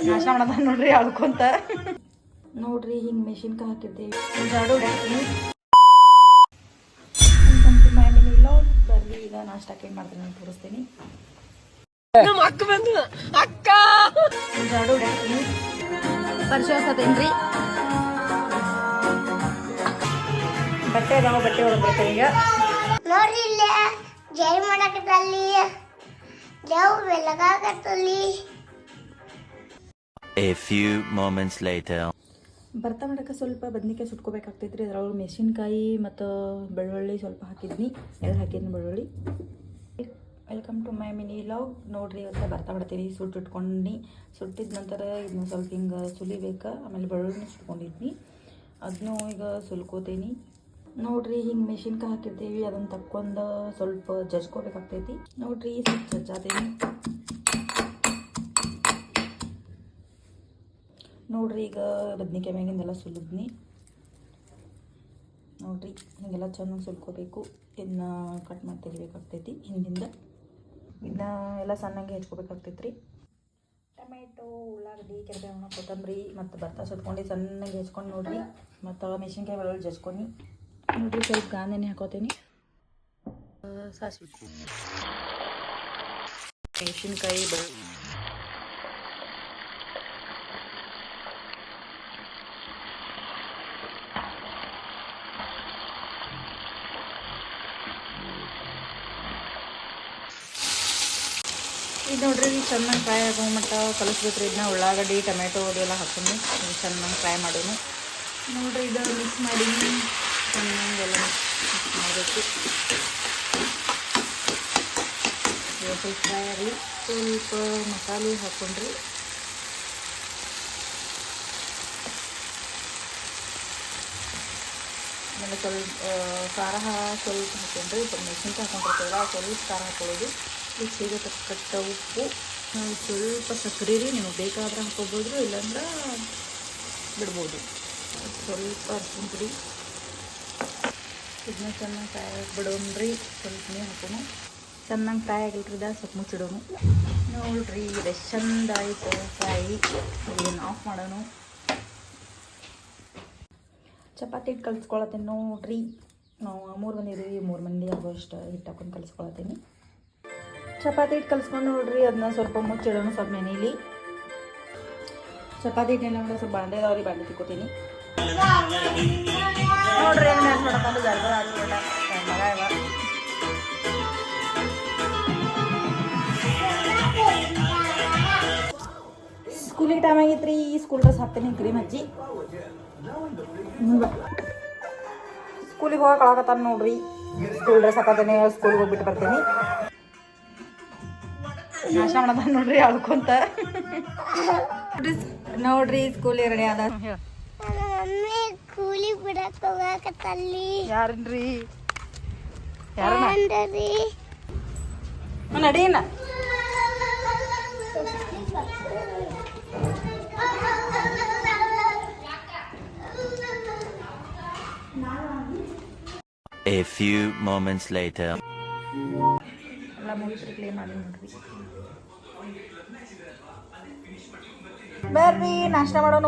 ನಾಶ ಮಾಡೋದ ನೋಡ್ರಿ ಅಳ್ಕೊಂತ ನೋಡ್ರಿ ಹಿಂಗೆ ಮೆಷಿನ್ಗೆ ಹಾಕಿರ್ತೀವಿ ಜಾಡು ಬರ್ರಿ ಈಗ ನಾಷ್ಟಕ್ಕೆ ಏನು ಮಾಡ್ತೀನಿ ಅಂತ ತೋರಿಸ್ತೀನಿ. ಜಾಡು ಪರಿಶೋಸತೇನ್ರಿ ಬಟ್ಟೆ ಅದಾವ ಬಟ್ಟೆ ಹೊರಬೇಕು ಈಗ ನೋಡ್ರಿ ಇಲ್ಲ ಜೈ ಮಾಡಕತ್ತಲ್ಲಿ Dev ಬೆಳಗಾಕತ್ತಲ್ಲಿ. A few moments later. ಭರ್ತಾ ಮಾಡೋಕ್ಕೆ ಸ್ವಲ್ಪ ಬದ್ನಿಕಾಯಿ ಸುಟ್ಕೋಬೇಕಾಗ್ತೈತ್ರಿ. ಅದ್ರೊಳಗೆ ಮೆಣಸಿನ್ಕಾಯಿ ಮತ್ತು ಬೆಳ್ಳುಳ್ಳಿ ಸ್ವಲ್ಪ ಹಾಕಿದ್ನಿ. ಎಲ್ಲ ಹಾಕಿದ್ನಿ ಬೆಳ್ಳುಳ್ಳಿ. Welcome to my mini vlog. ನೋಡ್ರಿ ಇವತ್ತು ಭರ್ತಾ ಮಾಡ್ತೀನಿ. ಸುಟ್ಟಿಟ್ಕೊಂಡು ಸುಟ್ಟಿದ ನಂತರ ಇದನ್ನ ಸ್ವಲ್ಪ ಹಿಂಗೆ ಸುಲಿಬೇಕು. ಆಮೇಲೆ ಬೆಳ್ಳುಳ್ಳಿನ ಸುಟ್ಕೊಂಡಿದ್ನಿ, ಅದನ್ನೂ ಈಗ ಸುಲ್ಕೋತೀನಿ. ನೋಡ್ರಿ ಹಿಂಗೆ ಮೆಣಸಿನ್ಕಾಯಿ ಹಾಕಿರ್ತೀವಿ, ಅದನ್ನು ತಕ್ಕೊಂಡು ಸ್ವಲ್ಪ ಜಜ್ಕೋಬೇಕಾಗ್ತೈತಿ. ನೋಡ್ರಿ ಸ್ವಲ್ಪ ಜಜ್ಜಾತೀನಿ. ನೋಡ್ರಿ ಈಗ ಬದ್ನಿಕಾಯಿ ಮ್ಯಾಗಿಂದೆಲ್ಲ ಸುಲಿದ್ನಿ. ನೋಡ್ರಿ ಹೀಗೆಲ್ಲ ಚೆನ್ನಾಗಿ ಸುಲ್ಕೋಬೇಕು. ಇದನ್ನ ಕಟ್ ಮಾಡಿ ತೆಗಿಬೇಕಾಗ್ತೈತಿ ಹಿಂದಿಂದ. ಇದನ್ನ ಎಲ್ಲ ಸಣ್ಣಗೆ ಹೆಚ್ಕೋಬೇಕಾಗ್ತೈತ್ರಿ. ಟೊಮೆಟೊ, ಉಳ್ಳಾಗಡ್ಡಿ, ಕರಿಬೇವು, ಕೊತ್ತಂಬರಿ ಮತ್ತು ಭತ್ತ ಸುಟ್ಕೊಂಡು ಸಣ್ಣಗೆ ಹೆಚ್ಕೊಂಡು ನೋಡ್ರಿ. ಮತ್ತು ಮೆಣಸಿನ್ಕಾಯಿ ಬೆಳ್ಳುಳ್ಳಿ ಜಜ್ಕೊಂಡು ನೋಡ್ರಿ ಸ್ವಲ್ಪ ಗಾಂಧಿ ಹಾಕೋತೀನಿ. ಸಾಸಿವೆ, ಮೆಣಸಿನ್ಕಾಯಿ, ಬೆಳ್ಳುಳ್ಳಿ, ಇದು ನೋಡ್ರಿ ಚೆನ್ನಾಗಿ ಫ್ರೈ ಆಗೋ ಮಟ್ಟ ಕಲಿಸ್ಬೇಕ್ರಿ. ಇದನ್ನ ಉಳ್ಳಾಗಡ್ಡಿ, ಟೊಮೆಟೊ ಅದೆಲ್ಲ ಹಾಕೊಂಡು ಚೆನ್ನಾಗಿ ಫ್ರೈ ಮಾಡೋನು. ನೋಡ್ರಿ ಇದು ಮಿಕ್ಸ್ ಮಾಡಿ ಚೆನ್ನಾಗೆಲ್ಲ ಮಿಕ್ಸ್ ಮಾಡಬೇಕು. ಸ್ವಲ್ಪ ಫ್ರೈ ಆಗಲಿ. ಸ್ವಲ್ಪ ಮಸಾಲೆ ಹಾಕ್ಕೊಂಡ್ರಿ. ಆಮೇಲೆ ಸ್ವಲ್ಪ ಖಾರ ಸ್ವಲ್ಪ ಹಾಕೊಂಡ್ರಿ. ಸ್ವಲ್ಪ ಮೆಣಸಿನ್ಕಾಯಿ ಹಾಕೊಂಡಿರ್ತೀವಲ್ಲ ಸ್ವಲ್ಪ ಖಾರ ಹಾಕೊಳ್ಳೋದು. ರುಚಿಗೆ ತಕ್ಕಟ್ಟ ಉಪ್ಪು, ಸ್ವಲ್ಪ ಸಕ್ಕರೆ ರೀ, ನಿಮಗೆ ಬೇಕಾದ್ರೆ ಹಾಕೋಬೋದು, ಇಲ್ಲಾಂದ್ರೆ ಬಿಡ್ಬೋದು. ಸ್ವಲ್ಪ ಅರ್ಶಿನ ಪುಡಿ. ಇದನ್ನ ಚೆನ್ನಾಗಿ ಫ್ರೈ ಬಿಡೋಣ್ರಿ. ಸ್ವಲ್ಪ ನೀರು ಹಾಕೋಣ. ಚೆನ್ನಾಗಿ ಫ್ರೈ ಆಗಿಲ್ರಿದ ಸ್ವಲ್ಪ ಮುಚ್ಚಿಡೋಣ. ನೋಡ್ರಿ ಇದು ಚಂದ ಆಯಿತು ಫ್ರೈ. ಇದನ್ನು ಆಫ್ ಮಾಡೋಣ. ಚಪಾತಿ ಹಿಟ್ಟು ಕಲಿಸ್ಕೊಳತ್ತೀನಿ ನೋಡ್ರಿ. ನಾವು 3 ಮಂದಿ ಇದೀವಿ, 3 ಮಂದಿ ಆಗೋಷ್ಟು ಹಿಟ್ಟು ಹಾಕೊಂಡು ಕಲಿಸ್ಕೊಳತ್ತೀನಿ. ಚಪಾತಿ ಹಿಟ್ಟು ಕಲಿಸ್ಕೊಂಡು ನೋಡ್ರಿ ಅದನ್ನ ಸ್ವಲ್ಪ ಮುಚ್ಚಿಡೋಣ. ಸ್ವಲ್ಪ ನೆನೀಲಿ. ಚಪಾತಿ ಹಿಟ್ಟು ನೆನೆ ಸ್ವಲ್ಪ ಬಾಂಡೆ ಅದಾವ್ರಿ, ಬಾಂಡೆ ತಿಕ್ಕೋತೀನಿ ನೋಡ್ರಿ. ಏನು ನೆನ್ಸ್ಕೊಳಕ್ಕಂದು ಗರ್ಭ ಹಾಕಿಲ್ಲ ಮಗ ಇವ. ಸ್ಕೂಲಿಗೆ ಟೈಮ್ ಆಗಿತ್ರಿ. ಸ್ಕೂಲ್ ಡ್ರೆಸ್ ಹಾಕ್ತೀನಿ ಕ್ರೀಮ್ ಹಚ್ಚಿ. ಸ್ಕೂಲಿಗೆ ಹೋಗಕ್ಕೆ ಕಳಕತ್ತಾನ ನೋಡ್ರಿ. ಸ್ಕೂಲ್ ಡ್ರೆಸ್ ಹಾಕತ್ತೇನೆ, ಸ್ಕೂಲ್ಗೆ ಹೋಗ್ಬಿಟ್ಟು ಬರ್ತೀನಿ. ನಾಶ ಮಾಡೋದ ನೋಡ್ರಿ ಅಳ್ಕೊಂತ. ನೋಡ್ರಿ ಸ್ಕೂಲಿಗೆ ರೆಡಿ ಆದ. ಕೂಲಿ ಬಿಡಕ್ ಹೋಗಕತ್ತಲ್ಲಿ. ಯಾರನ್ರಿ? ಯಾರ ನಡೀನ? A few moments later. ಎಲ್ಲ ಮುಗಿಸ್ರಿ, ಕ್ಲೀನ್ ಮಾಡಿ ನೋಡ್ರಿ. ಬರ್ರಿ ನಾಷ್ಟ ಮಾಡೋಣ.